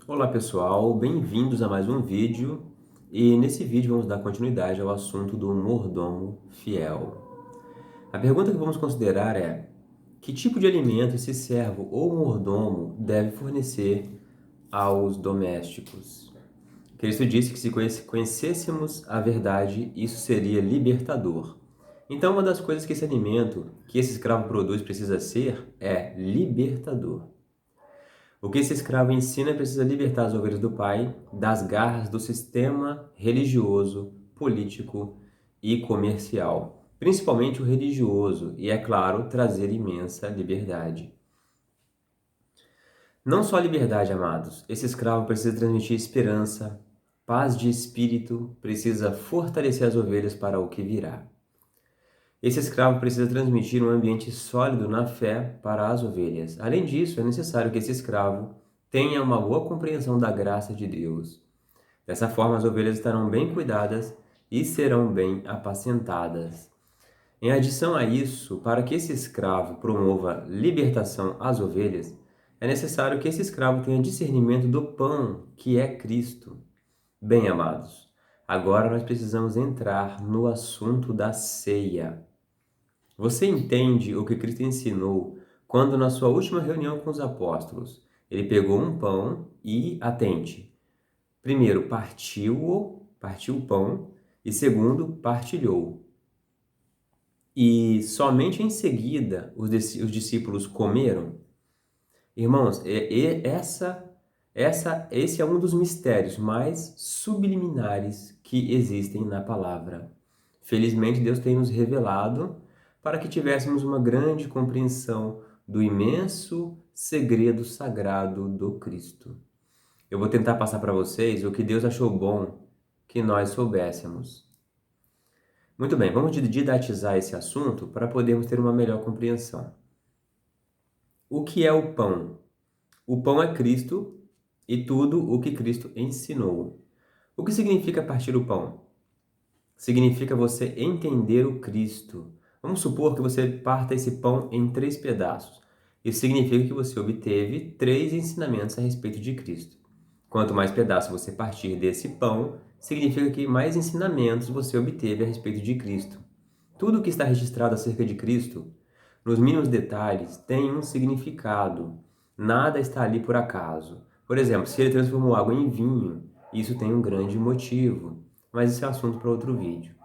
Olá pessoal, bem-vindos a mais um vídeo e nesse vídeo vamos dar continuidade ao assunto do mordomo fiel. A pergunta que vamos considerar é: que tipo de alimento esse servo ou mordomo deve fornecer aos domésticos? Cristo disse que se conhecêssemos a verdade, isso seria libertador. Então, uma das coisas que esse alimento que esse escravo produz precisa ser é libertador. O que esse escravo ensina precisa libertar as ovelhas do pai das garras do sistema religioso, político e comercial, principalmente o religioso, e, é claro, trazer imensa liberdade. Não só liberdade, amados, esse escravo precisa transmitir esperança, paz de espírito, precisa fortalecer as ovelhas para o que virá. Esse escravo precisa transmitir um ambiente sólido na fé para as ovelhas. Além disso, é necessário que esse escravo tenha uma boa compreensão da graça de Deus. Dessa forma, as ovelhas estarão bem cuidadas e serão bem apacentadas. Em adição a isso, para que esse escravo promova libertação às ovelhas, é necessário que esse escravo tenha discernimento do pão, que é Cristo. Bem, amados, agora nós precisamos entrar no assunto da ceia. Você entende o que Cristo ensinou quando, na sua última reunião com os apóstolos, ele pegou um pão e, atente, primeiro partiu o pão e, segundo, partilhou. E somente em seguida os discípulos comeram? Irmãos, esse é um dos mistérios mais subliminares que existem na palavra. Felizmente, Deus tem nos revelado para que tivéssemos uma grande compreensão do imenso segredo sagrado do Cristo. Eu vou tentar passar para vocês o que Deus achou bom que nós soubéssemos. Muito bem, vamos didatizar esse assunto para podermos ter uma melhor compreensão. O que é o pão? O pão é Cristo e tudo o que Cristo ensinou. O que significa partir o pão? Significa você entender o Cristo. Vamos supor que você parta esse pão em 3 pedaços. Isso significa que você obteve 3 ensinamentos a respeito de Cristo. Quanto mais pedaços você partir desse pão, significa que mais ensinamentos você obteve a respeito de Cristo. Tudo o que está registrado acerca de Cristo, nos mínimos detalhes, tem um significado. Nada está ali por acaso. Por exemplo, se ele transformou água em vinho, isso tem um grande motivo. Mas isso é assunto para outro vídeo.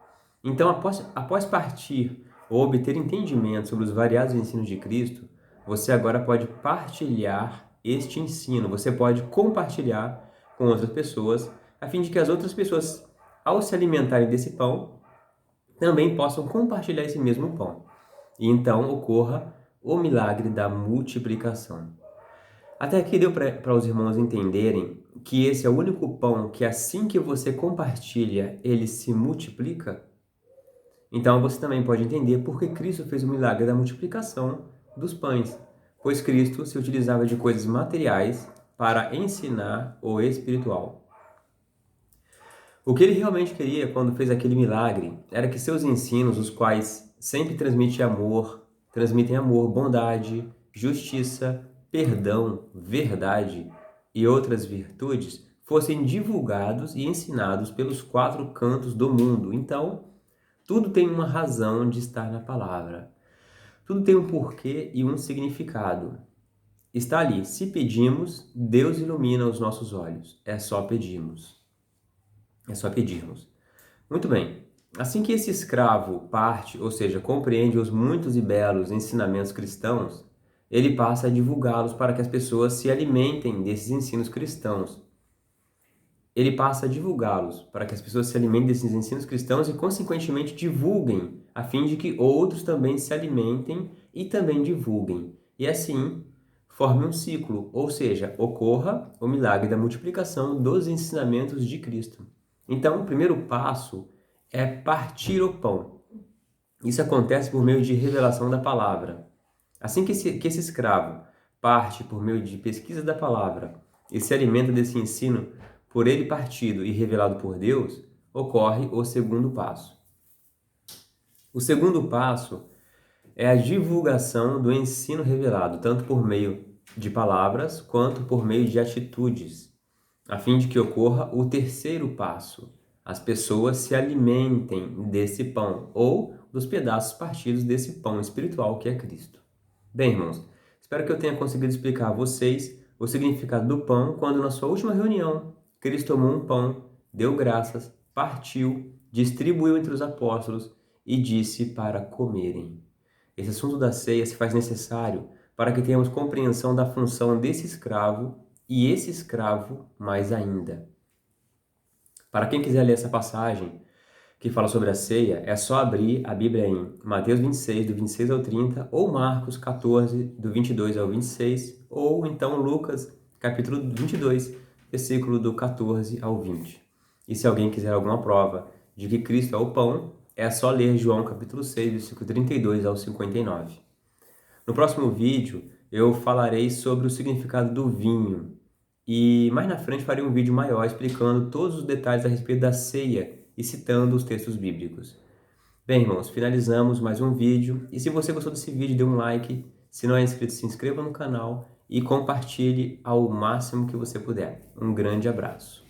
Então, após partir ou obter entendimento sobre os variados ensinos de Cristo, você agora pode partilhar este ensino, você pode compartilhar com outras pessoas, a fim de que as outras pessoas, ao se alimentarem desse pão, também possam compartilhar esse mesmo pão. E então ocorra o milagre da multiplicação. Até aqui deu para os irmãos entenderem que esse é o único pão que, assim que você compartilha, ele se multiplica? Então você também pode entender por que Cristo fez o milagre da multiplicação dos pães, pois Cristo se utilizava de coisas materiais para ensinar o espiritual. O que ele realmente queria quando fez aquele milagre era que seus ensinos, os quais sempre transmitem amor, bondade, justiça, perdão, verdade e outras virtudes, fossem divulgados e ensinados pelos 4 cantos do mundo. Então, tudo tem uma razão de estar na palavra. Tudo tem um porquê e um significado. Está ali. Se pedimos, Deus ilumina os nossos olhos. É só pedirmos. É só pedirmos. Muito bem. Assim que esse escravo parte, ou seja, compreende os muitos e belos ensinamentos cristãos, ele passa a divulgá-los para que as pessoas se alimentem desses ensinos cristãos. Ele passa a divulgá-los para que as pessoas se alimentem desses ensinos cristãos e, consequentemente, divulguem, a fim de que outros também se alimentem e também divulguem. E assim, forme um ciclo, ou seja, ocorra o milagre da multiplicação dos ensinamentos de Cristo. Então, o primeiro passo é partir o pão. Isso acontece por meio de revelação da palavra. Assim que esse escravo parte por meio de pesquisa da palavra e se alimenta desse ensino por ele partido e revelado por Deus, ocorre o segundo passo. O segundo passo é a divulgação do ensino revelado, tanto por meio de palavras quanto por meio de atitudes. a fim de que ocorra o terceiro passo: as pessoas se alimentem desse pão ou dos pedaços partidos desse pão espiritual que é Cristo. Bem, irmãos, espero que eu tenha conseguido explicar a vocês o significado do pão quando, na sua última reunião, Cristo tomou um pão, deu graças, partiu, distribuiu entre os apóstolos e disse para comerem. Esse assunto da ceia se faz necessário para que tenhamos compreensão da função desse escravo e esse escravo mais ainda. Para quem quiser ler essa passagem que fala sobre a ceia, é só abrir a Bíblia em Mateus 26, do 26 ao 30, ou Marcos 14, do 22 ao 26, ou então Lucas, capítulo 22, versículo do 14 ao 20. E se alguém quiser alguma prova de que Cristo é o pão, é só ler João capítulo 6, versículo 32 ao 59. No próximo vídeo, eu falarei sobre o significado do vinho. E mais na frente farei um vídeo maior explicando todos os detalhes a respeito da ceia e citando os textos bíblicos. Bem, irmãos, finalizamos mais um vídeo. E se você gostou desse vídeo, dê um like. Se não é inscrito, se inscreva no canal e compartilhe ao máximo que você puder. Um grande abraço.